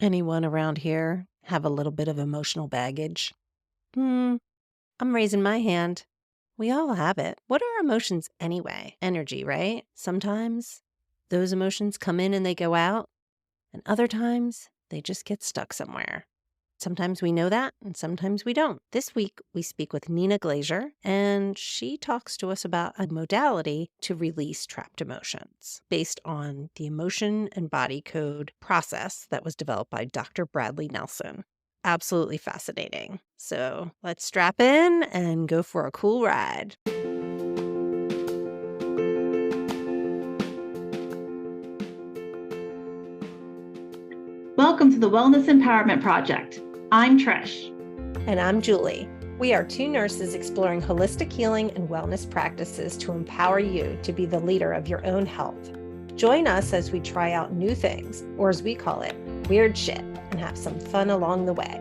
Anyone around here have a little bit of emotional baggage? Hmm, I'm raising my hand. We all have it. What are emotions anyway? Energy, right? Sometimes those emotions come in and they go out, and other times they just get stuck somewhere. Sometimes we know that, and sometimes we don't. This week, we speak with Nina Glazer, and she talks to us about a modality to release trapped emotions based on the emotion and body code process that was developed by Dr. Bradley Nelson. Absolutely fascinating. So let's strap in and go for a cool ride. Welcome to the Wellness Empowerment Project. I'm Trish. And I'm Julie. We are two nurses exploring holistic healing and wellness practices to empower you to be the leader of your own health. Join us as we try out new things, or as we call it, weird shit, and have some fun along the way.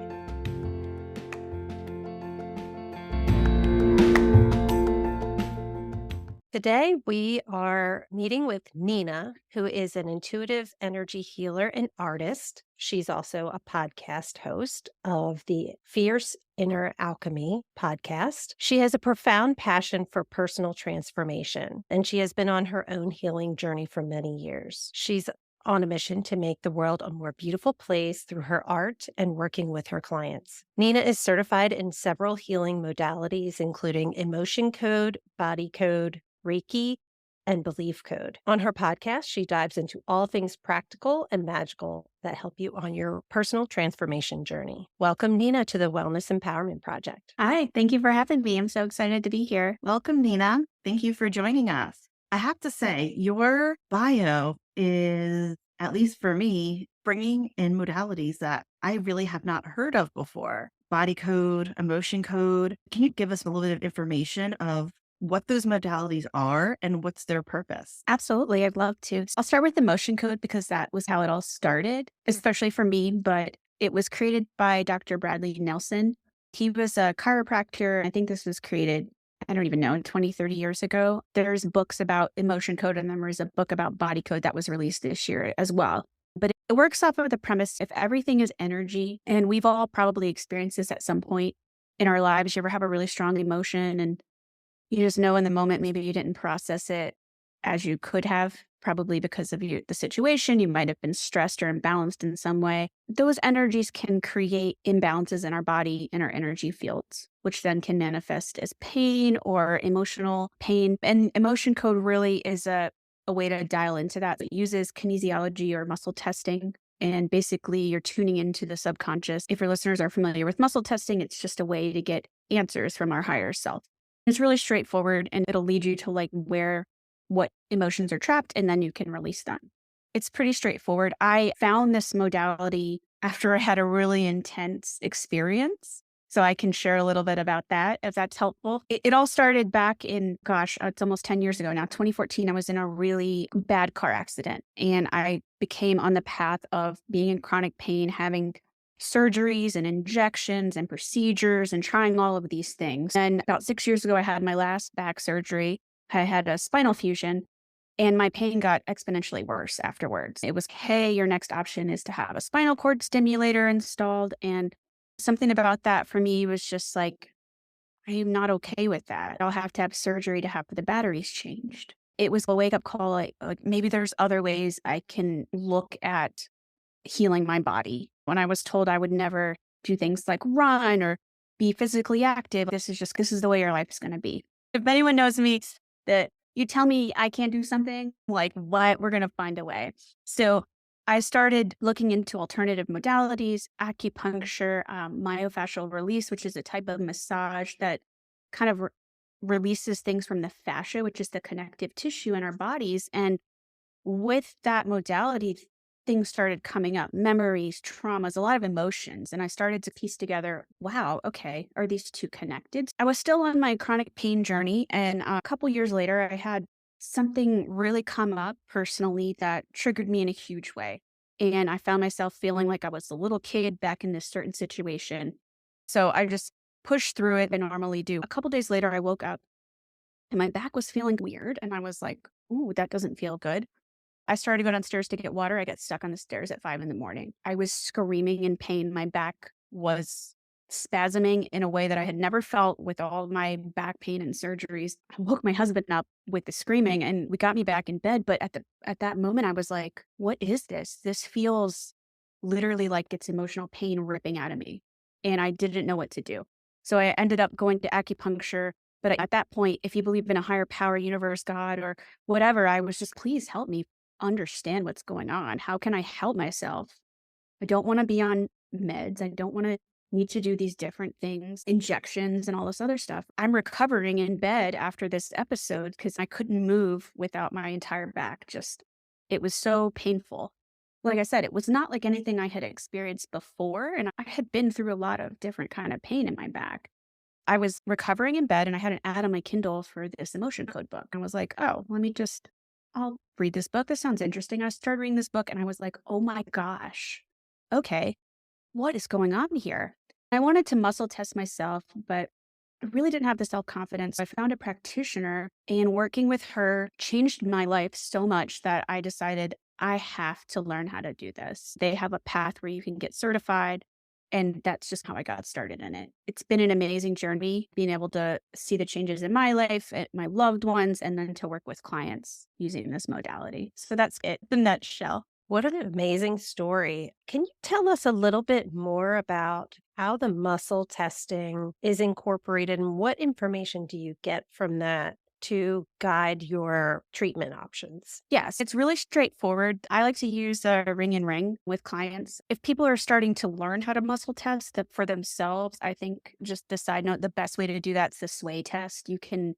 Today, we are meeting with Nina, who is an intuitive energy healer and artist. She's also a podcast host of the Fierce Inner Alchemy podcast. She has a profound passion for personal transformation, and she has been on her own healing journey for many years. She's on a mission to make the world a more beautiful place through her art and working with her clients. Nina is certified in several healing modalities, including emotion code, body code, Reiki, and belief code. On her podcast, she dives into all things practical and magical that help you on your personal transformation journey. Welcome, Nina, to the Wellness Empowerment Project. Hi, thank you for having me. I'm so excited to be here. Welcome, Nina. Thank you for joining us. I have to say, your bio is, at least for me, bringing in modalities that I really have not heard of before. Body code, emotion code. Can you give us a little bit of information of what those modalities are and what's their purpose? Absolutely, I'd love to. I'll start with emotion code because that was how it all started, especially for me, but it was created by Dr. Bradley Nelson. He was a chiropractor. I think this was created, I don't even know, 20, 30 years ago. There's books about emotion code, and then there's a book about body code that was released this year as well. But it works off of the premise if everything is energy, and we've all probably experienced this at some point in our lives. You ever have a really strong emotion and you just know in the moment, maybe you didn't process it as you could have, probably because of the situation. You might have been stressed or imbalanced in some way. Those energies can create imbalances in our body and our energy fields, which then can manifest as pain or emotional pain. And emotion code really is a way to dial into that. It uses kinesiology or muscle testing. And basically, you're tuning into the subconscious. If your listeners are familiar with muscle testing, it's just a way to get answers from our higher self. It's really straightforward, and it'll lead you to what emotions are trapped, and then you can release them. It's pretty straightforward. I found this modality after I had a really intense experience. So I can share a little bit about that if that's helpful. It all started back in, it's almost 10 years ago now, 2014. I was in a really bad car accident, and I became on the path of being in chronic pain, having surgeries and injections and procedures and trying all of these things. And about 6 years ago, I had my last back surgery. I had a spinal fusion, and my pain got exponentially worse afterwards. It was, hey, your next option is to have a spinal cord stimulator installed. And something about that for me was just like, I'm not okay with that. I'll have to have surgery to have the batteries changed. It was a wake up call, like maybe there's other ways I can look at healing my body. When I was told I would never do things like run or be physically active, this is the way your life's going to be. If anyone knows me, that you tell me I can't do something, like what, we're going to find a way. So I started looking into alternative modalities, acupuncture, myofascial release, which is a type of massage that kind of releases things from the fascia, which is the connective tissue in our bodies. And with that modality, things started coming up, memories, traumas, a lot of emotions. And I started to piece together, wow, okay, are these two connected? I was still on my chronic pain journey. And a couple years later, I had something really come up personally that triggered me in a huge way. And I found myself feeling like I was a little kid back in this certain situation. So I just pushed through it and normally do. A couple days later, I woke up and my back was feeling weird. And I was like, ooh, that doesn't feel good. I started going downstairs to get water. I got stuck on the stairs at 5 in the morning. I was screaming in pain. My back was spasming in a way that I had never felt with all my back pain and surgeries. I woke my husband up with the screaming and we got me back in bed. But at that moment, I was like, what is this? This feels literally like it's emotional pain ripping out of me. And I didn't know what to do. So I ended up going to acupuncture. But at that point, if you believe in a higher power, universe, God, or whatever, I was just, please help me understand what's going on. How can I help myself? I don't want to be on meds. I don't want to need to do these different things, injections and all this other stuff. I'm recovering in bed after this episode because I couldn't move without my entire back. Just, it was so painful. Like I said, it was not like anything I had experienced before. And I had been through a lot of different kind of pain in my back. I was recovering in bed and I had an ad on my Kindle for this emotion code book. And was like, oh, I'll read this book. This sounds interesting. I started reading this book and I was like, oh my gosh, okay, what is going on here? I wanted to muscle test myself, but I really didn't have the self confidence. I found a practitioner and working with her changed my life so much that I decided I have to learn how to do this. They have a path where you can get certified. And that's just how I got started in it. It's been an amazing journey being able to see the changes in my life, and my loved ones, and then to work with clients using this modality. So that's it, the nutshell. What an amazing story. Can you tell us a little bit more about how the muscle testing is incorporated and what information do you get from that to guide your treatment options? Yes, it's really straightforward. I like to use a ring and ring with clients. If people are starting to learn how to muscle test for themselves, I think just the side note, the best way to do that's the sway test. You can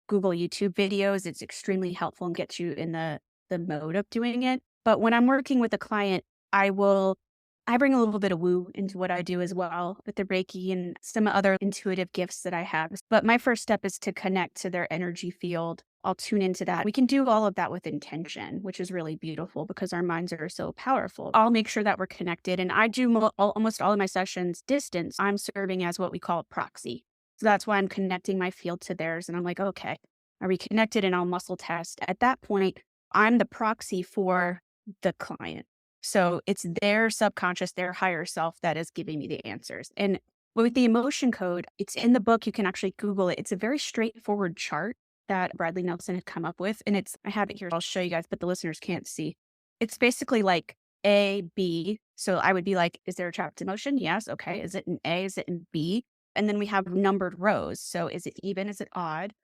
Google YouTube videos. It's extremely helpful and gets you in the mode of doing it. But when I'm working with a client, I bring a little bit of woo into what I do as well with the Reiki and some other intuitive gifts that I have. But my first step is to connect to their energy field. I'll tune into that. We can do all of that with intention, which is really beautiful because our minds are so powerful. I'll make sure that we're connected. And I do almost all of my sessions distance. I'm serving as what we call a proxy. So that's why I'm connecting my field to theirs. And I'm like, okay, are we connected? And I'll muscle test. At that point, I'm the proxy for the client. So it's their subconscious, their higher self that is giving me the answers. And with the emotion code, it's in the book. You can actually Google it. It's a very straightforward chart that Bradley Nelson had come up with. And I have it here. I'll show you guys, but the listeners can't see. It's basically like A, B. So I would be like, is there a trapped emotion? Yes. Okay. Is it an A? Is it in B? And then we have numbered rows. So is it even? Is it odd?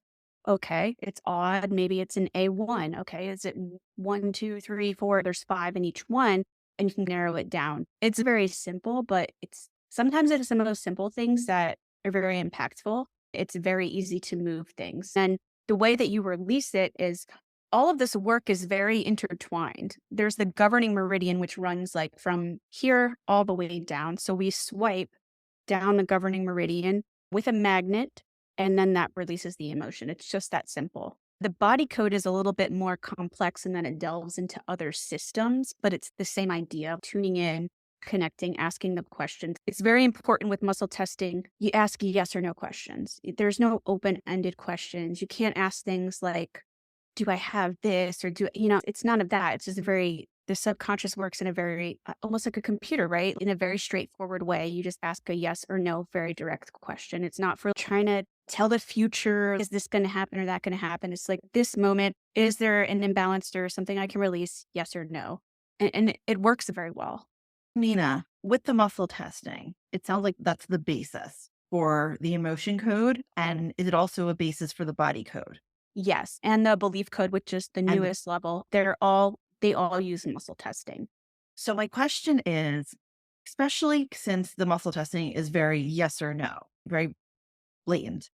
Okay, it's odd. Maybe it's an A1. Okay, is it 1, 2, 3, 4? There's 5 in each one, and you can narrow it down. It's very simple, but sometimes it's some of those simple things that are very impactful. It's very easy to move things. And the way that you release it is all of this work is very intertwined. There's the governing meridian, which runs like from here all the way down. So we swipe down the governing meridian with a magnet and then that releases the emotion. It's just that simple. The body code is a little bit more complex and then it delves into other systems, but it's the same idea of tuning in, connecting, asking the questions. It's very important with muscle testing. You ask yes or no questions. There's no open-ended questions. You can't ask things like, do I have this or it's none of that. It's just the subconscious works in a very, almost like a computer, right? In a very straightforward way. You just ask a yes or no, very direct question. It's not for trying to tell the future, is this going to happen or that going to happen? It's like this moment, is there an imbalance or something I can release? Yes or no. And it works very well. Nina, with the muscle testing, it sounds like that's the basis for the emotion code. And is it also a basis for the body code? Yes. And the belief code, which is the And newest level, they all use muscle testing. so my question is, especially since the muscle testing is very yes or no, very blatant,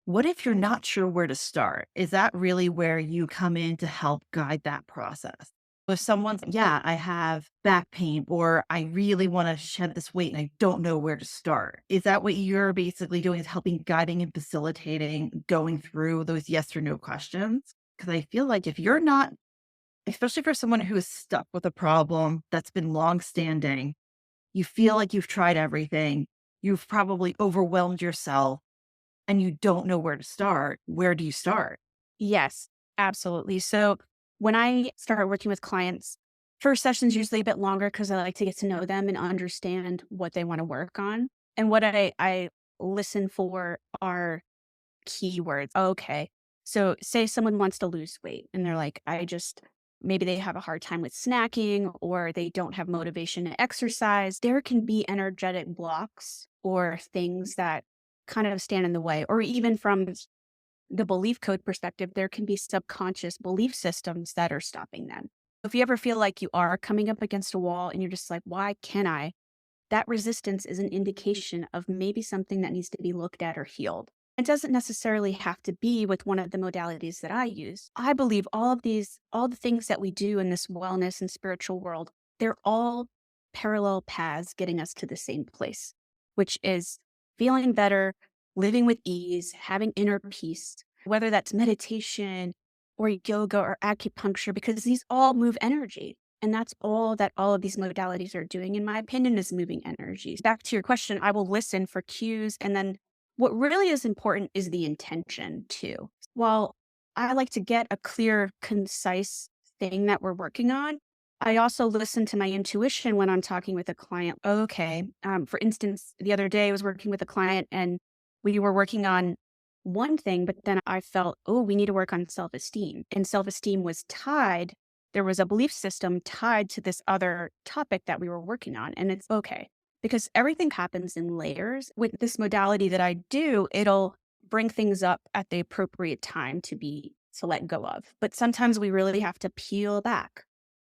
what if you're not sure where to start? Is that really where you come in to help guide that process? If someone's, yeah, I have back pain, or I really want to shed this weight and I don't know where to start. Is that what you're basically doing, is helping, guiding and facilitating, going through those yes or no questions? Because I feel like if you're not, especially for someone who is stuck with a problem that's been long standing, you feel like you've tried everything, you've probably overwhelmed yourself, and you don't know where to start. Where do you start? Yes, absolutely. So When I start working with clients, first session's usually a bit longer because I like to get to know them and understand what they want to work on. And what I listen for are keywords. Okay. So say someone wants to lose weight and they're like, maybe they have a hard time with snacking or they don't have motivation to exercise. There can be energetic blocks or things that kind of stand in the way, or even from the belief code perspective, there can be subconscious belief systems that are stopping them. If you ever feel like you are coming up against a wall and you're just like, why can't I? That resistance is an indication of maybe something that needs to be looked at or healed. It doesn't necessarily have to be with one of the modalities that I use. I believe all the things that we do in this wellness and spiritual world, they're all parallel paths getting us to the same place, which is feeling better, living with ease, having inner peace, whether that's meditation or yoga or acupuncture, because these all move energy. And that's all that all of these modalities are doing, in my opinion, is moving energies. Back to your question, I will listen for cues. And then what really is important is the intention too. While I like to get a clear, concise thing that we're working on, I also listen to my intuition when I'm talking with a client. Okay. For instance, the other day I was working with a client and we were working on one thing, but then I felt, oh, we need to work on self esteem. And self esteem was tied, there was a belief system tied to this other topic that we were working on. And it's okay because everything happens in layers. With this modality that I do, it'll bring things up at the appropriate time to let go of. But sometimes we really have to peel back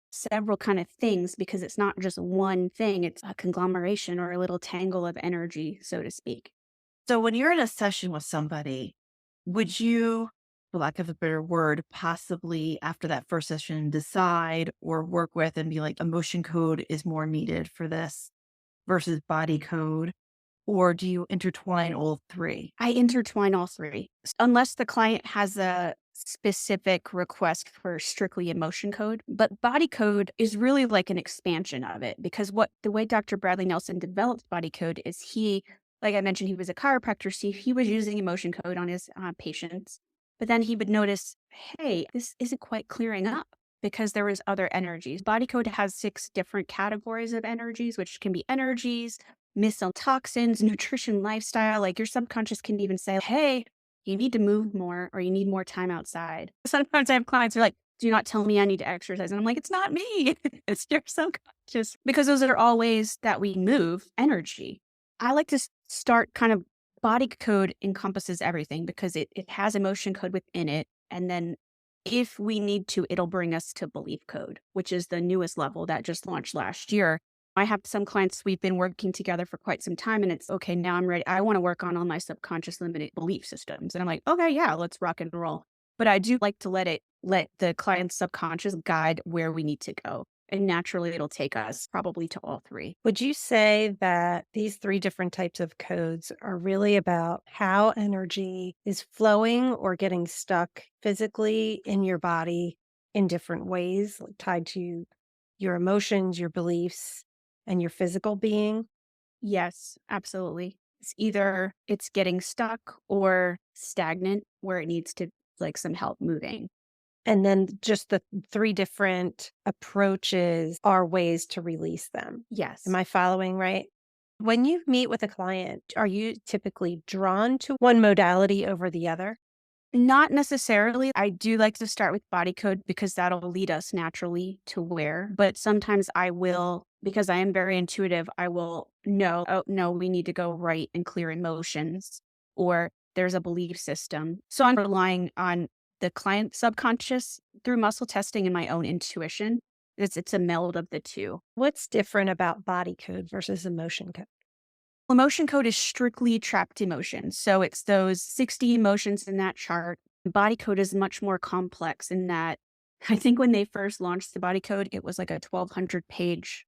several kind of things because it's not just one thing, it's a conglomeration or a little tangle of energy, so to speak. So when you're in a session with somebody, would you, for lack of a better word, possibly after that first session decide or work with and be like, emotion code is more needed for this versus body code? Or do you intertwine all three? I intertwine all three, unless the client has a specific request for strictly emotion code. But body code is really like an expansion of it because what the way Dr. Bradley Nelson developed body code is like I mentioned, he was a chiropractor. So he was using emotion code on his patients, but then he would notice, hey, this isn't quite clearing up because there was other energies. Body code has 6 different categories of energies, which can be energies, missile toxins, nutrition, lifestyle. Like your subconscious can even say, hey, you need to move more or you need more time outside. Sometimes I have clients who are like, do not tell me I need to exercise. And I'm like, it's not me. It's your subconscious. Because those are all ways that we move energy. I like to start kind of body code encompasses everything because it has emotion code within it. And then if we need to, it'll bring us to belief code, which is the newest level that just launched last year. I have some clients, we've been working together for quite some time and it's okay, now I'm ready. I want to work on all my subconscious limited belief systems. And I'm like, okay, yeah, let's rock and roll. But I do like to let the client's subconscious guide where we need to go. And naturally it'll take us probably to all three. Would you say that these 3 different types of codes are really about how energy is flowing or getting stuck physically in your body in different ways, like tied to your emotions, your beliefs, and your physical being? Yes, absolutely. It's getting stuck or stagnant where it needs to like some help moving. And then just the 3 different approaches are ways to release them. Yes. Am I following right? When you meet with a client, are you typically drawn to one modality over the other? Not necessarily. I do like to start with body code because that'll lead us naturally to where, but sometimes I will, because I am very intuitive, I will know, oh, no, we need to go right and clear emotions, or there's a belief system. So I'm relying on the client subconscious through muscle testing and my own intuition. It's a meld of the two. What's different about body code versus emotion code? Emotion code is strictly trapped emotions. So it's those 60 emotions in that chart. Body code is much more complex in that I think when they first launched the body code, it was like a 1,200 page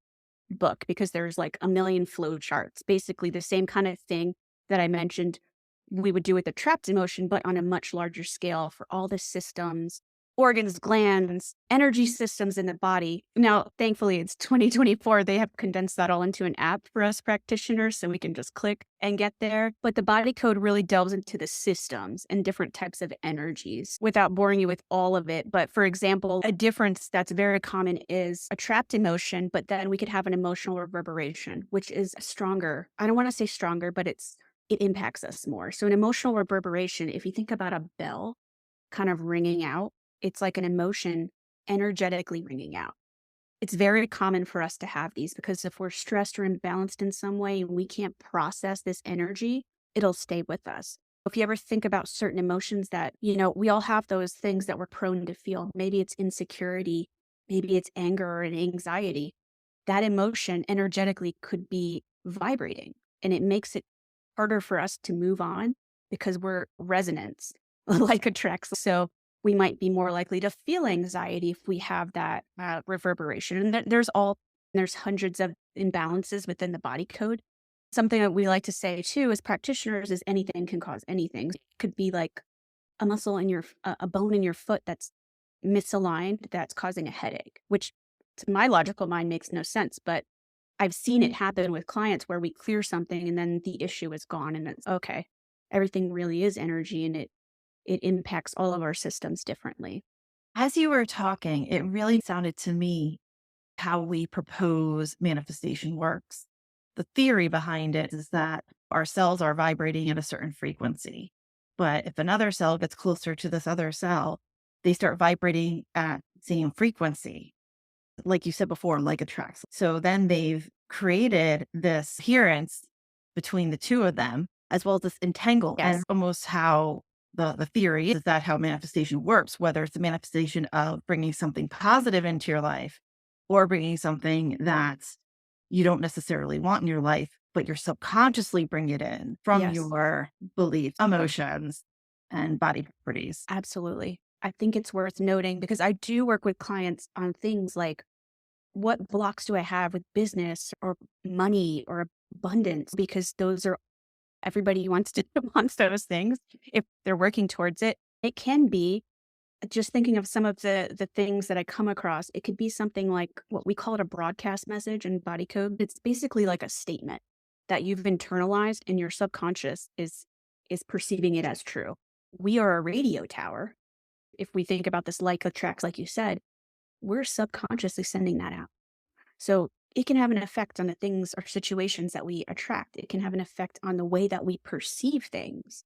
book because there's like a million flow charts, basically the same kind of thing that I mentioned we would do with the trapped emotion, but on a much larger scale for all the systems organs, glands, energy systems in the body. Now, thankfully, it's 2024. They have condensed that all into an app for us practitioners, so we can just click and get there. But the body code really delves into the systems and different types of energies without boring you with all of it. But for example, a difference that's very common is a trapped emotion, but then we could have an emotional reverberation, which is stronger. I don't want to say stronger, but it impacts us more. So an emotional reverberation, if you think about a bell kind of ringing out, it's like an emotion energetically ringing out. It's very common for us to have these because if we're stressed or imbalanced in some way and we can't process this energy, it'll stay with us. If you ever think about certain emotions that, we all have those things that we're prone to feel. Maybe it's insecurity, maybe it's anger or an anxiety. That emotion energetically could be vibrating and it makes it harder for us to move on because we're resonance like attracts. So we might be more likely to feel anxiety if we have that reverberation. And there's hundreds of imbalances within the body code. Something that we like to say too as practitioners is anything can cause anything. It could be like a muscle in a bone in your foot that's misaligned that's causing a headache, which to my logical mind makes no sense. But I've seen it happen with clients where we clear something and then the issue is gone and it's okay. Everything really is energy and it impacts all of our systems differently. As you were talking, it really sounded to me how we propose manifestation works. The theory behind it is that our cells are vibrating at a certain frequency. But if another cell gets closer to this other cell, they start vibrating at the same frequency. Like you said before, like attracts. So then they've created this appearance between the two of them, as well as this entanglement. Yes. And almost how the theory is that how manifestation works, whether it's a manifestation of bringing something positive into your life or bringing something that you don't necessarily want in your life, but you're subconsciously bring it in from Yes. your beliefs, emotions, and body properties. Absolutely. I think it's worth noting because I do work with clients on things like what blocks do I have with business or money or abundance? Because those are everybody wants to wants those things if they're working towards it. It can be just thinking of some of the things that I come across. It could be something like what we call it a broadcast message in body code. It's basically like a statement that you've internalized and your subconscious is perceiving it as true. We are a radio tower. If we think about this like attracts, like you said, we're subconsciously sending that out. So it can have an effect on the things or situations that we attract. It can have an effect on the way that we perceive things.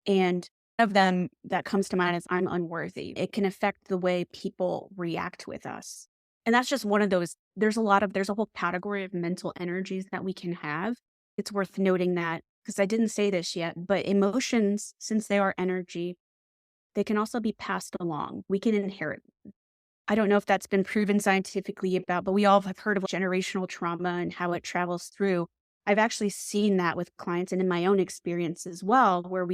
And one of them that comes to mind is I'm unworthy. It can affect the way people react with us. And that's just one of those. There's a whole category of mental energies that we can have. It's worth noting that because I didn't say this yet, but emotions, since they are energy, they can also be passed along. We can inherit. I don't know if that's been proven scientifically but we all have heard of generational trauma and how it travels through. I've actually seen that with clients and in my own experience as well, where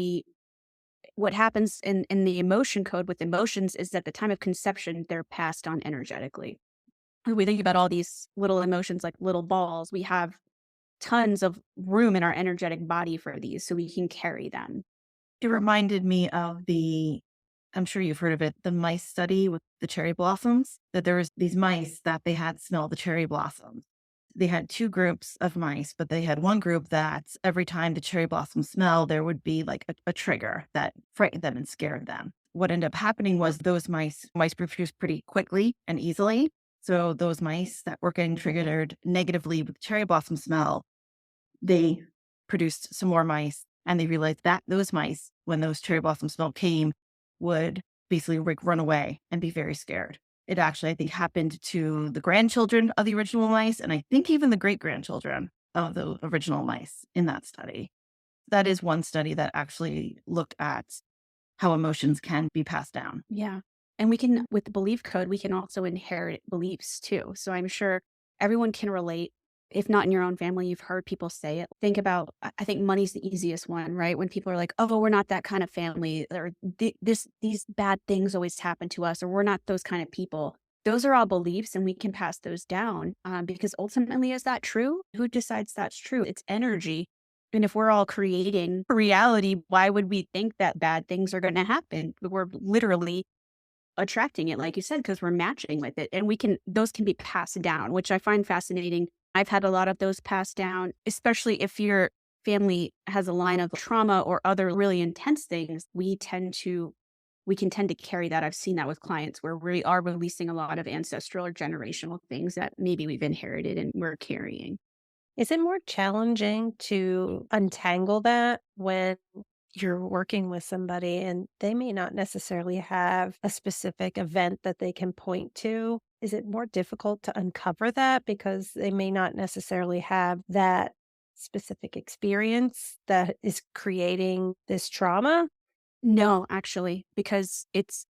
what happens in the emotion code with emotions is at the time of conception, they're passed on energetically. When we think about all these little emotions like little balls, we have tons of room in our energetic body for these so we can carry them. It reminded me of I'm sure you've heard of it, the mice study with the cherry blossoms, that there was these mice that they had smell the cherry blossoms. They had two groups of mice, but they had one group that every time the cherry blossom smell, there would be like a trigger that frightened them and scared them. What ended up happening was those mice reproduced pretty quickly and easily. So those mice that were getting triggered negatively with cherry blossom smell, they produced some more mice and they realized that those mice, when those cherry blossom smell came, would basically run away and be very scared. It actually, I think, happened to the grandchildren of the original mice, and I think even the great grandchildren of the original mice in that study. That is one study that actually looked at how emotions can be passed down. Yeah. And we can, with the belief code, we can also inherit beliefs too. So I'm sure everyone can relate. If not in your own family, you've heard people say it. Think about, I think money's the easiest one, right? When people are like, oh, we're not that kind of family, or these bad things always happen to us, or we're not those kind of people. Those are all beliefs and we can pass those down because ultimately, is that true? Who decides that's true? It's energy. And if we're all creating reality, why would we think that bad things are going to happen? We're literally attracting it, like you said, because we're matching with it. And those can be passed down, which I find fascinating. I've had a lot of those passed down, especially if your family has a line of trauma or other really intense things. We can tend to carry that. I've seen that with clients where we are releasing a lot of ancestral or generational things that maybe we've inherited and we're carrying. Is it more challenging to untangle that when you're working with somebody and they may not necessarily have a specific event that they can point to? Is it more difficult to uncover that because they may not necessarily have that specific experience that is creating this trauma? No, actually, because it's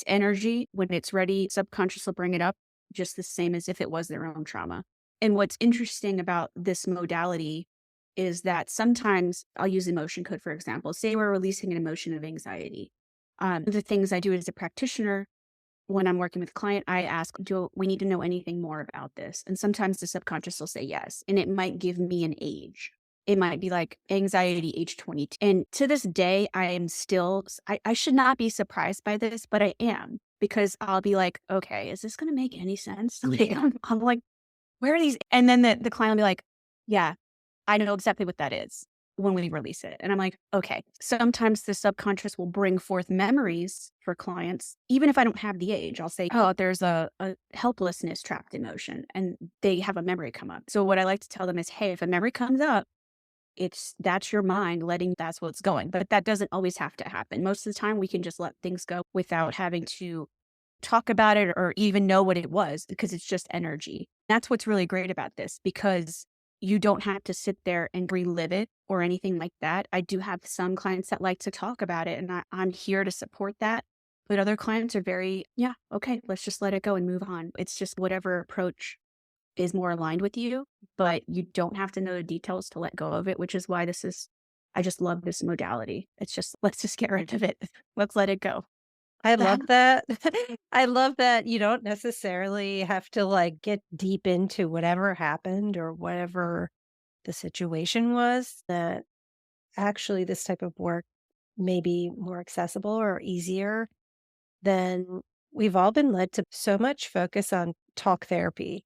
energy. When it's ready, subconscious will bring it up just the same as if it was their own trauma. And what's interesting about this modality is that sometimes I'll use emotion code, for example. Say we're releasing an emotion of anxiety. The things I do as a practitioner when I'm working with a client, I ask, do we need to know anything more about this? And sometimes the subconscious will say yes. And it might give me an age. It might be like anxiety, age 22. And to this day, I am still, I should not be surprised by this, but I am because I'll be like, okay, is this going to make any sense? Like, I'm like, where are these? And then the client will be like, yeah, I know exactly what that is when we release it. And I'm like, okay. Sometimes the subconscious will bring forth memories for clients. Even if I don't have the age, I'll say, oh, there's a helplessness trapped emotion. And they have a memory come up. So what I like to tell them is, hey, if a memory comes up, that's your mind letting that's what's going. But that doesn't always have to happen. Most of the time we can just let things go without having to talk about it or even know what it was because it's just energy. That's what's really great about this because you don't have to sit there and relive it or anything like that. I do have some clients that like to talk about it and I'm here to support that. But other clients are very, yeah, okay, let's just let it go and move on. It's just whatever approach is more aligned with you, but you don't have to know the details to let go of it, which is why I just love this modality. It's just, let's just get rid of it. Let's let it go. I love that. I love that you don't necessarily have to like get deep into whatever happened or whatever the situation was, that actually this type of work may be more accessible or easier than we've all been led to so much focus on talk therapy.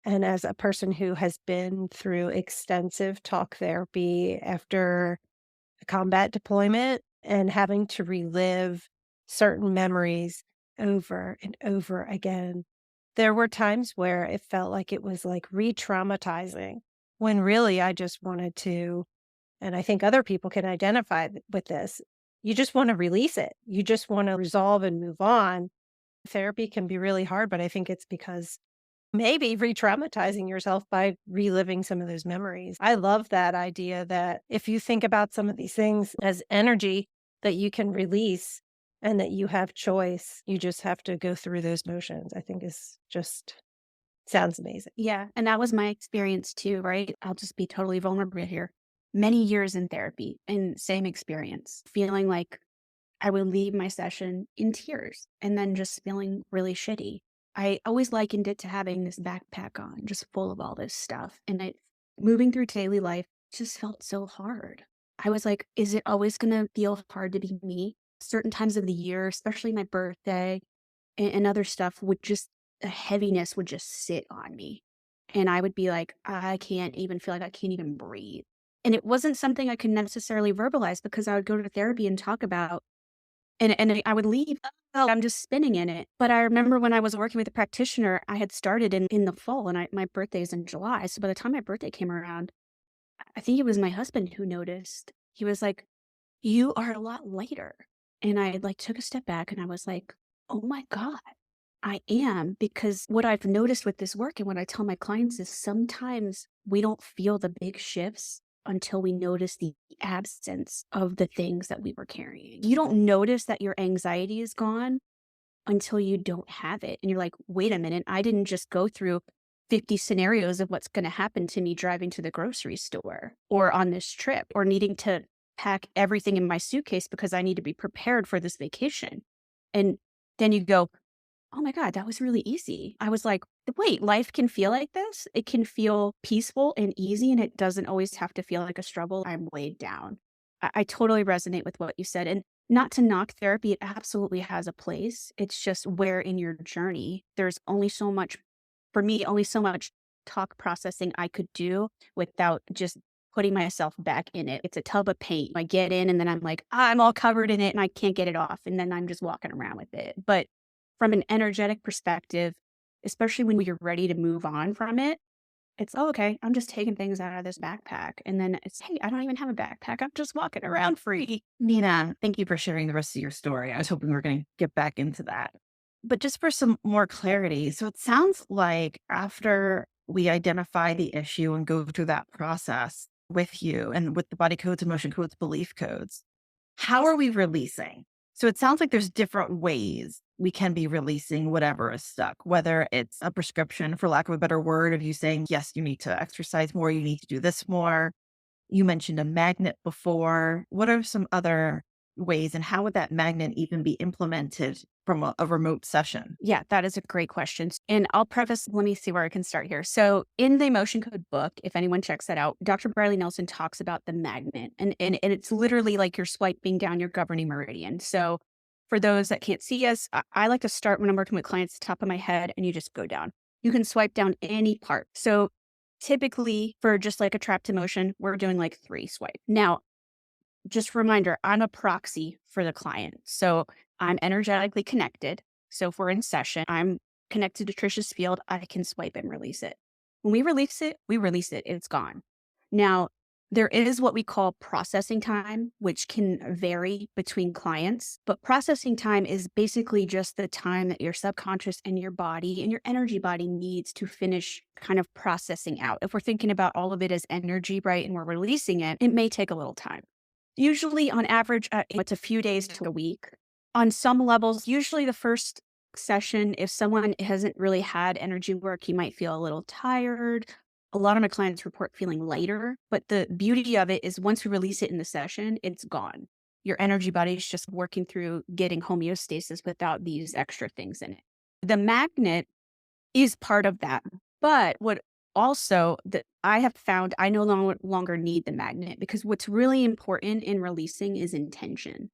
And as a person who has been through extensive talk therapy after a combat deployment and having to relive certain memories over and over again, there were times where it felt like it was like re-traumatizing when really I just wanted to, and I think other people can identify with this. You just want to release it. You just want to resolve and move on. Therapy can be really hard, but I think it's because maybe re-traumatizing yourself by reliving some of those memories. I love that idea that if you think about some of these things as energy that you can release and that you have choice, you just have to go through those motions. I think is just sounds amazing. Yeah. And that was my experience too, right? I'll just be totally vulnerable here. Many years in therapy and same experience, feeling like I would leave my session in tears and then just feeling really shitty. I always likened it to having this backpack on, just full of all this stuff. And moving through daily life just felt so hard. I was like, is it always going to feel hard to be me? Certain times of the year, especially my birthday and other stuff, a heaviness would just sit on me. And I would be like, I can't even feel like I can't even breathe. And it wasn't something I could necessarily verbalize because I would go to therapy and talk about and I would leave, oh, I'm just spinning in it. But I remember when I was working with a practitioner, I had started in the fall and my birthday is in July. So by the time my birthday came around, I think it was my husband who noticed. He was like, you are a lot lighter. And I like took a step back and I was like, oh my God, I am. Because what I've noticed with this work and what I tell my clients is sometimes we don't feel the big shifts until we notice the absence of the things that we were carrying. You don't notice that your anxiety is gone until you don't have it. And you're like, wait a minute, I didn't just go through 50 scenarios of what's going to happen to me driving to the grocery store or on this trip or needing to pack everything in my suitcase because I need to be prepared for this vacation. And then you go, oh my God, that was really easy. I was like, wait, life can feel like this. It can feel peaceful and easy, and it doesn't always have to feel like a struggle. I'm weighed down. I totally resonate with what you said. And Not to knock therapy, it absolutely has a place. It's just where in your journey, there's only so much, for me, only so much talk processing I could do without just putting myself back in it. It's a tub of paint. I get in and then I'm like, I'm all covered in it and I can't get it off. And then I'm just walking around with it. But from an energetic perspective, especially when you're ready to move on from it, it's, "Oh, okay, I'm just taking things out of this backpack." And then it's, "Hey, I don't even have a backpack. I'm just walking around free." Nina, thank you for sharing the rest of your story. I was hoping we were going to get back into that. But just for some more clarity, so it sounds like after we identify the issue and go through that process with you and with the body codes, emotion codes, belief codes, how are we releasing? So it sounds like there's different ways we can be releasing whatever is stuck, whether it's a prescription, for lack of a better word, of you saying, yes, you need to exercise more, you need to do this more. You mentioned a magnet before. What are some other ways, and how would that magnet even be implemented from a remote session? Yeah, that is a great question. And I'll preface, let me see where I can start here. So, in the Emotion Code book, if anyone checks that out, Dr. Bradley Nelson talks about the magnet, and it's literally like you're swiping down your governing meridian. So, for those that can't see us, I like to start when I'm working with clients, top of my head, and you just go down. You can swipe down any part. So, typically, for just like a trapped emotion, we're doing like 3 swipe. Now, just a reminder, I'm a proxy for the client. So I'm energetically connected. So if we're in session, I'm connected to Trisha's field. I can swipe and release it. When we release it, it's gone. Now, there is what we call processing time, which can vary between clients. But processing time is basically just the time that your subconscious and your body and your energy body needs to finish kind of processing out. If we're thinking about all of it as energy, right, and we're releasing it, it may take a little time. Usually on average, it's a few days to a week. On some levels, usually the first session, if someone hasn't really had energy work, you might feel a little tired. A lot of my clients report feeling lighter, but the beauty of it is once we release it in the session, it's gone. Your energy body is just working through getting homeostasis without these extra things in it. The magnet is part of that. But what also that I have found, I no longer need the magnet, because what's really important in releasing is intention.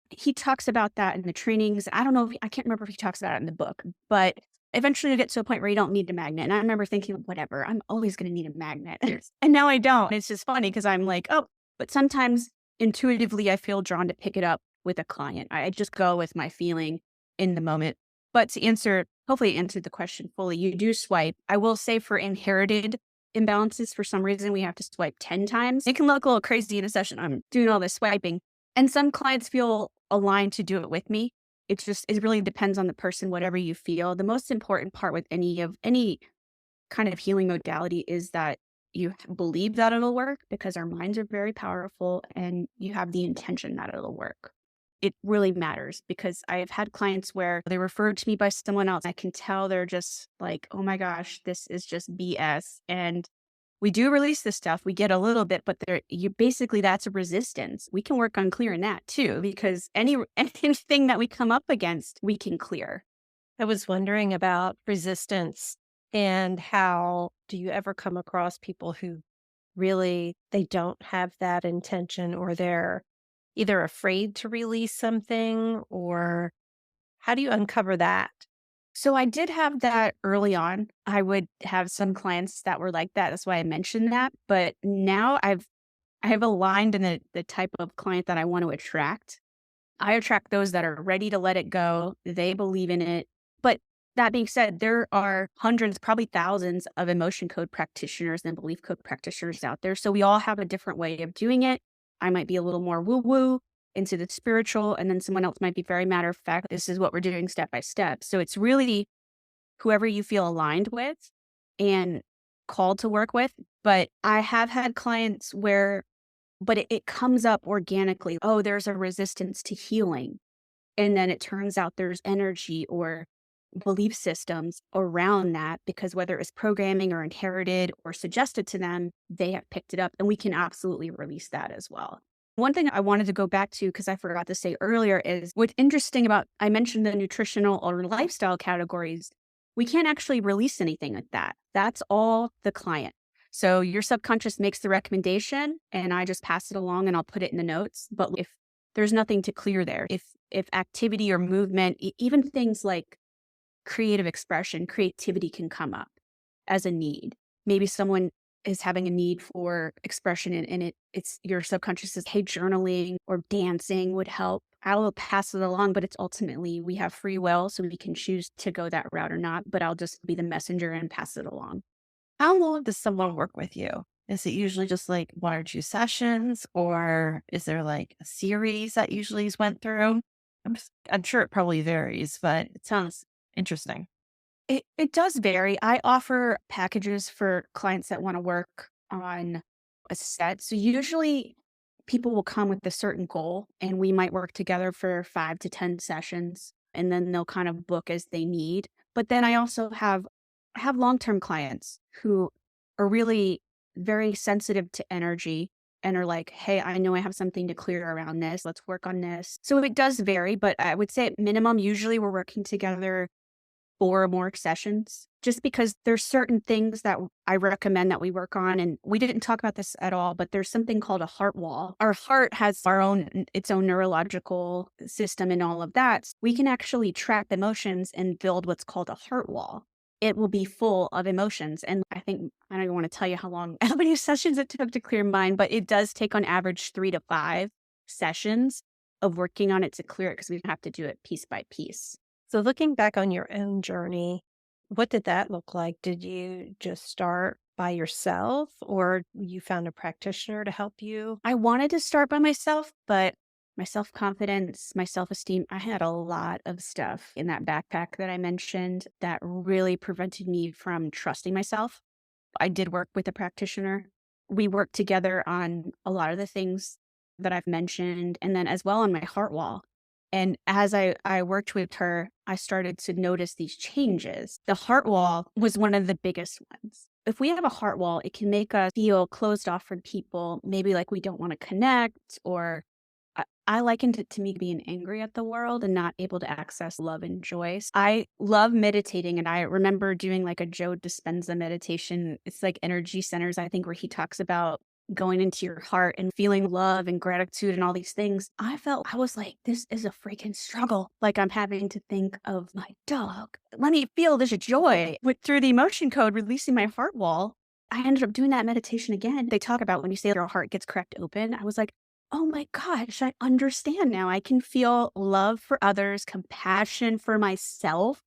He talks about that in the trainings. I don't know if I can't remember if he talks about it in the book, but eventually you get to a point where you don't need the magnet. And I remember thinking, whatever, I'm always going to need a magnet. And now I don't. It's just funny because I'm like, oh, but sometimes intuitively I feel drawn to pick it up with a client. I just go with my feeling in the moment. But to answer, hopefully answer the question fully, you do swipe. I will say for inherited imbalances, for some reason, we have to swipe 10 times. It can look a little crazy in a session. I'm doing all this swiping. And some clients feel aligned to do it with me. It really depends on the person, whatever you feel. The most important part with any kind of healing modality is that you believe that it'll work, because our minds are very powerful, and you have the intention that it'll work. It really matters, because I have had clients where they referred to me by someone else. I can tell they're just like, oh my gosh, this is just BS. And we do release this stuff. We get a little bit, but basically that's a resistance. We can work on clearing that too, because anything that we come up against, we can clear. I was wondering about resistance, and how do you ever come across people who really they don't have that intention, or they're either afraid to release something, or how do you uncover that? So I did have that early on. I would have some clients that were like that. That's why I mentioned that. But now I have aligned in the type of client that I want to attract. I attract those that are ready to let it go. They believe in it. But that being said, there are hundreds, probably thousands of emotion code practitioners and belief code practitioners out there. So we all have a different way of doing it. I might be a little more woo woo into the spiritual, and then someone else might be very matter of fact. This is what we're doing step by step. So it's really whoever you feel aligned with and called to work with. But I have had clients where, but it comes up organically. Oh, there's a resistance to healing. And then it turns out there's energy or belief systems around that, because whether it's programming or inherited or suggested to them, they have picked it up, and we can absolutely release that as well. One thing I wanted to go back to, because I forgot to say earlier, is what's interesting about, I mentioned the nutritional or lifestyle categories. We can't actually release anything like that. That's all the client. So your subconscious makes the recommendation and I just pass it along and I'll put it in the notes. But if there's nothing to clear there. If activity or movement, even things like creative expression, creativity can come up as a need. Maybe someone is having a need for expression and it's your subconscious says, hey, journaling or dancing would help. I will pass it along, but it's ultimately we have free will, so we can choose to go that route or not. But I'll just be the messenger and pass it along. How long does someone work with you? Is it usually just like 1 or 2 sessions, or is there like a series that usually is went through? I'm sure it probably varies, but it sounds interesting. It does vary. I offer packages for clients that want to work on a set. So usually people will come with a certain goal and we might work together for 5 to 10 sessions and then they'll kind of book as they need. But then I also have long-term clients who are really very sensitive to energy and are like, hey, I know I have something to clear around this. Let's work on this. So it does vary, but I would say at minimum, usually we're working together 4 or more sessions, just because there's certain things that I recommend that we work on. And we didn't talk about this at all, but there's something called a heart wall. Our heart has its own neurological system and all of that. We can actually trap emotions and build what's called a heart wall. It will be full of emotions. And I don't even want to tell you how many sessions it took to clear mine, but it does take on average 3 to 5 sessions of working on it to clear it because we have to do it piece by piece. So looking back on your own journey, what did that look like? Did you just start by yourself or you found a practitioner to help you? I wanted to start by myself, but my self-confidence, my self-esteem, I had a lot of stuff in that backpack that I mentioned that really prevented me from trusting myself. I did work with a practitioner. We worked together on a lot of the things that I've mentioned, and then as well on my heart wall. And as I worked with her, I started to notice these changes. The heart wall was one of the biggest ones. If we have a heart wall, it can make us feel closed off from people, maybe like we don't want to connect, or I likened it to me being angry at the world and not able to access love and joy. I love meditating, and I remember doing like a Joe Dispenza meditation. It's like energy centers, I think, where he talks about going into your heart and feeling love and gratitude and all these things. I was like, this is a freaking struggle. Like I'm having to think of my dog. Let me feel this joy. Through the emotion code, releasing my heart wall, I ended up doing that meditation again. They talk about when you say your heart gets cracked open. I was like, oh my gosh, I understand now. I can feel love for others, compassion for myself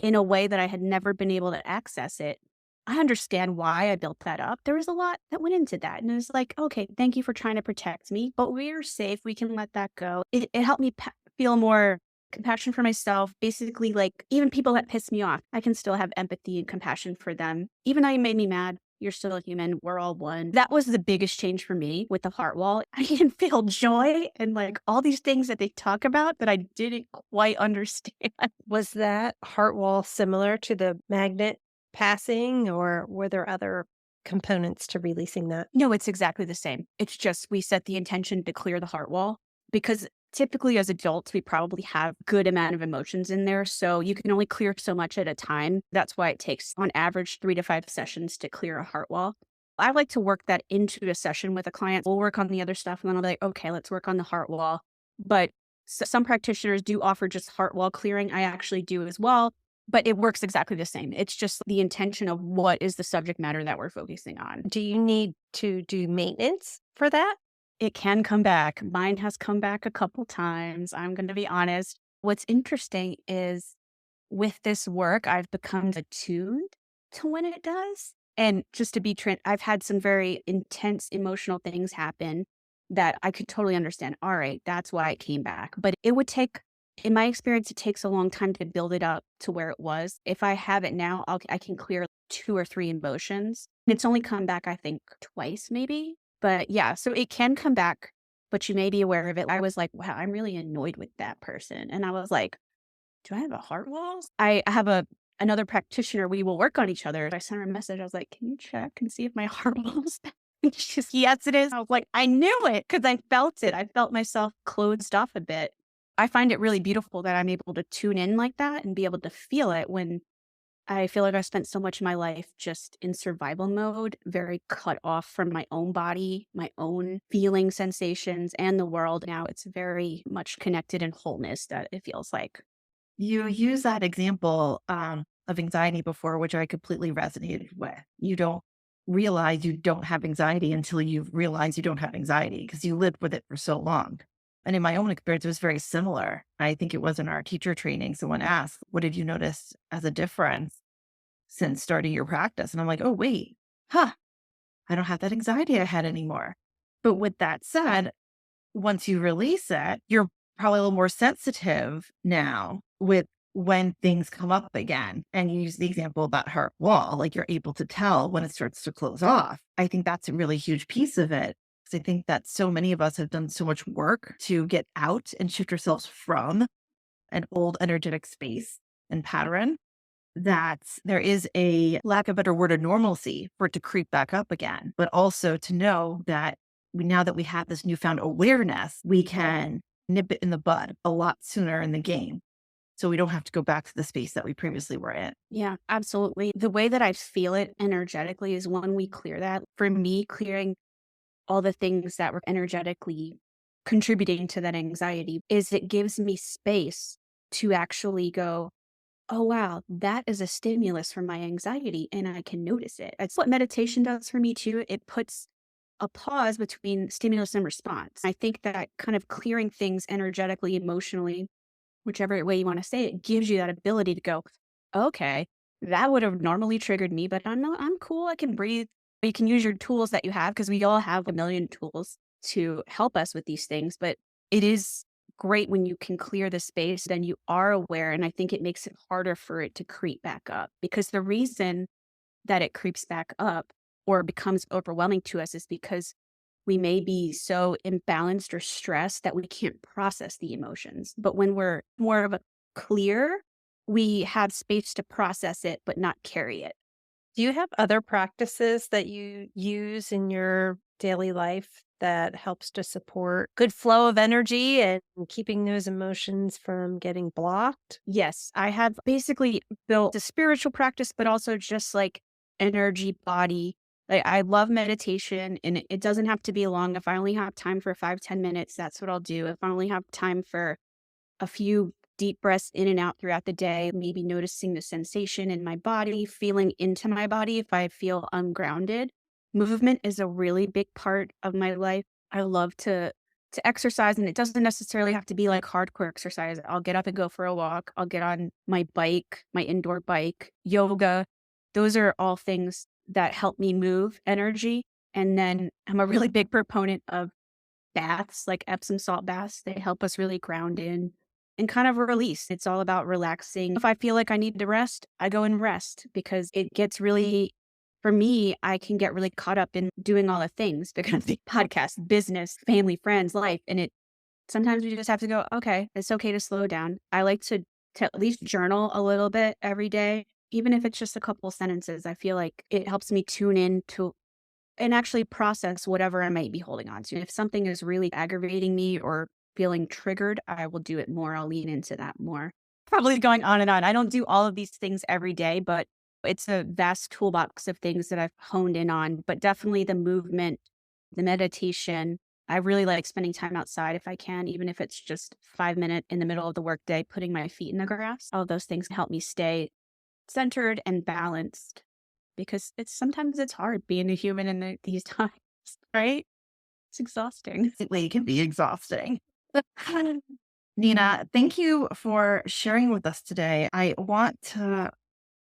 in a way that I had never been able to access it. I understand why I built that up. There was a lot that went into that. And it was like, okay, thank you for trying to protect me, but we're safe. We can let that go. It helped me feel more compassion for myself. Basically, like even people that piss me off, I can still have empathy and compassion for them. Even though you made me mad, you're still a human. We're all one. That was the biggest change for me with the heart wall. I can feel joy and like all these things that they talk about that I didn't quite understand. Was that heart wall similar to the magnet passing, or were there other components to releasing that? No, it's exactly the same. It's just we set the intention to clear the heart wall because typically as adults, we probably have good amount of emotions in there. So you can only clear so much at a time. That's why it takes on average 3 to 5 sessions to clear a heart wall. I like to work that into a session with a client. We'll work on the other stuff and then I'll be like, okay, let's work on the heart wall. But some practitioners do offer just heart wall clearing. I actually do as well. But it works exactly the same. It's just the intention of what is the subject matter that we're focusing on. Do you need to do maintenance for that? It can come back. Mine has come back a couple times. I'm going to be honest. What's interesting is with this work, I've become attuned to when it does. And just to be I've had some very intense emotional things happen that I could totally understand. All right, that's why it came back. But it would take, in my experience, it takes a long time to build it up to where it was. If I have it now, I can clear 2 or 3 emotions. It's only come back, I think, twice maybe. But yeah, so it can come back, but you may be aware of it. I was like, wow, I'm really annoyed with that person. And I was like, do I have a heart wall? I have another practitioner. We will work on each other. I sent her a message. I was like, can you check and see if my heart wall's back? And she's, yes, it is. I was like, I knew it because I felt it. I felt myself closed off a bit. I find it really beautiful that I'm able to tune in like that and be able to feel it when I feel like I spent so much of my life just in survival mode, very cut off from my own body, my own feeling sensations, and the world. Now it's very much connected in wholeness that it feels like. You use that example of anxiety before, which I completely resonated with. You don't realize you don't have anxiety until you realize you don't have anxiety because you lived with it for so long. And in my own experience, it was very similar. I think it was in our teacher training. Someone asked, what have you noticed as a difference since starting your practice? And I'm like, oh, wait, huh, I don't have that anxiety I had anymore. But with that said, once you release it, you're probably a little more sensitive now with when things come up again. And you use the example about her wall, like you're able to tell when it starts to close off. I think that's a really huge piece of it. Because I think that so many of us have done so much work to get out and shift ourselves from an old energetic space and pattern that there is a lack of better word of normalcy for it to creep back up again, but also to know that now that we have this newfound awareness, we can nip it in the bud a lot sooner in the game. So we don't have to go back to the space that we previously were in. Yeah, absolutely. The way that I feel it energetically is when we clear that. For me, clearing all the things that were energetically contributing to that anxiety is it gives me space to actually go, oh, wow, that is a stimulus for my anxiety and I can notice it. It's what meditation does for me too. It puts a pause between stimulus and response. I think that kind of clearing things energetically, emotionally, whichever way you want to say it, gives you that ability to go, okay, that would have normally triggered me, but I'm cool. I can breathe. You can use your tools that you have because we all have a million tools to help us with these things. But it is great when you can clear the space, then you are aware. And I think it makes it harder for it to creep back up because the reason that it creeps back up or becomes overwhelming to us is because we may be so imbalanced or stressed that we can't process the emotions. But when we're more of a clear, we have space to process it, but not carry it. Do you have other practices that you use in your daily life that helps to support good flow of energy and keeping those emotions from getting blocked? Yes, I have basically built a spiritual practice, but also just like energy body. Like I love meditation and it doesn't have to be long. If I only have time for 5-10 minutes, that's what I'll do. If I only have time for a few deep breaths in and out throughout the day, maybe noticing the sensation in my body, feeling into my body if I feel ungrounded. Movement is a really big part of my life. I love to exercise and it doesn't necessarily have to be like hardcore exercise. I'll get up and go for a walk. I'll get on my bike, my indoor bike, yoga. Those are all things that help me move energy. And then I'm a really big proponent of baths, like Epsom salt baths. They help us really ground in and kind of release. It's all about relaxing. If I feel like I need to rest, I go and rest because it gets really, for me, I can get really caught up in doing all the things because the podcast, business, family, friends, life. And it sometimes we just have to go, okay, it's okay to slow down. I like to at least journal a little bit every day, even if it's just a couple sentences. I feel like it helps me tune in to and actually process whatever I might be holding on to. If something is really aggravating me or feeling triggered, I will do it more. I'll lean into that more. Probably going on and on. I don't do all of these things every day, but it's a vast toolbox of things that I've honed in on. But definitely the movement, the meditation. I really like spending time outside if I can, even if it's just 5 minutes in the middle of the workday, putting my feet in the grass. All of those things help me stay centered and balanced because sometimes it's hard being a human in these times, right? It's exhausting. It can be exhausting. Nina, thank you for sharing with us today. I want to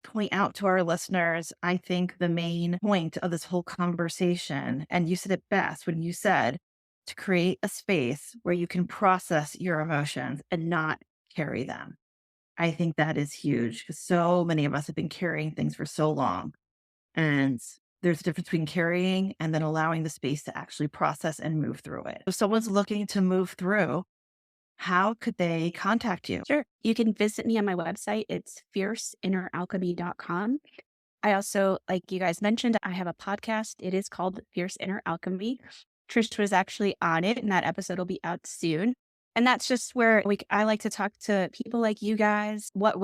point out to our listeners, I think the main point of this whole conversation, and you said it best when you said to create a space where you can process your emotions and not carry them. I think that is huge because so many of us have been carrying things for so long. And there's a difference between carrying and then allowing the space to actually process and move through it. If someone's looking to move through, how could they contact you? Sure. You can visit me on my website. It's fierceinneralchemy.com. I also, like you guys mentioned, I have a podcast. It is called Fierce Inner Alchemy. Trish was actually on it, and that episode will be out soon. And that's just where I like to talk to people like you guys. What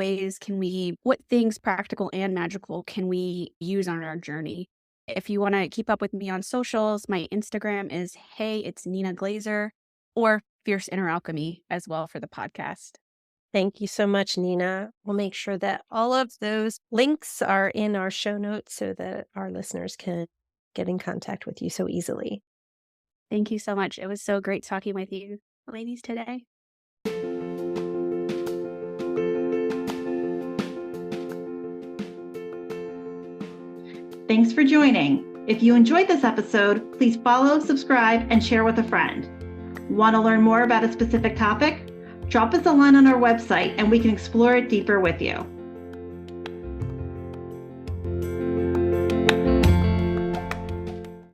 things practical and magical can we use on our journey? If you want to keep up with me on socials, my Instagram is Hey, it's Nina Glazer, or Fierce Inner Alchemy as well for the podcast. Thank you so much, Nina. We'll make sure that all of those links are in our show notes so that our listeners can get in contact with you so easily. Thank you so much. It was so great talking with you ladies today. Thanks for joining. If you enjoyed this episode, please follow, subscribe, and share with a friend. Want to learn more about a specific topic? Drop us a line on our website and we can explore it deeper with you.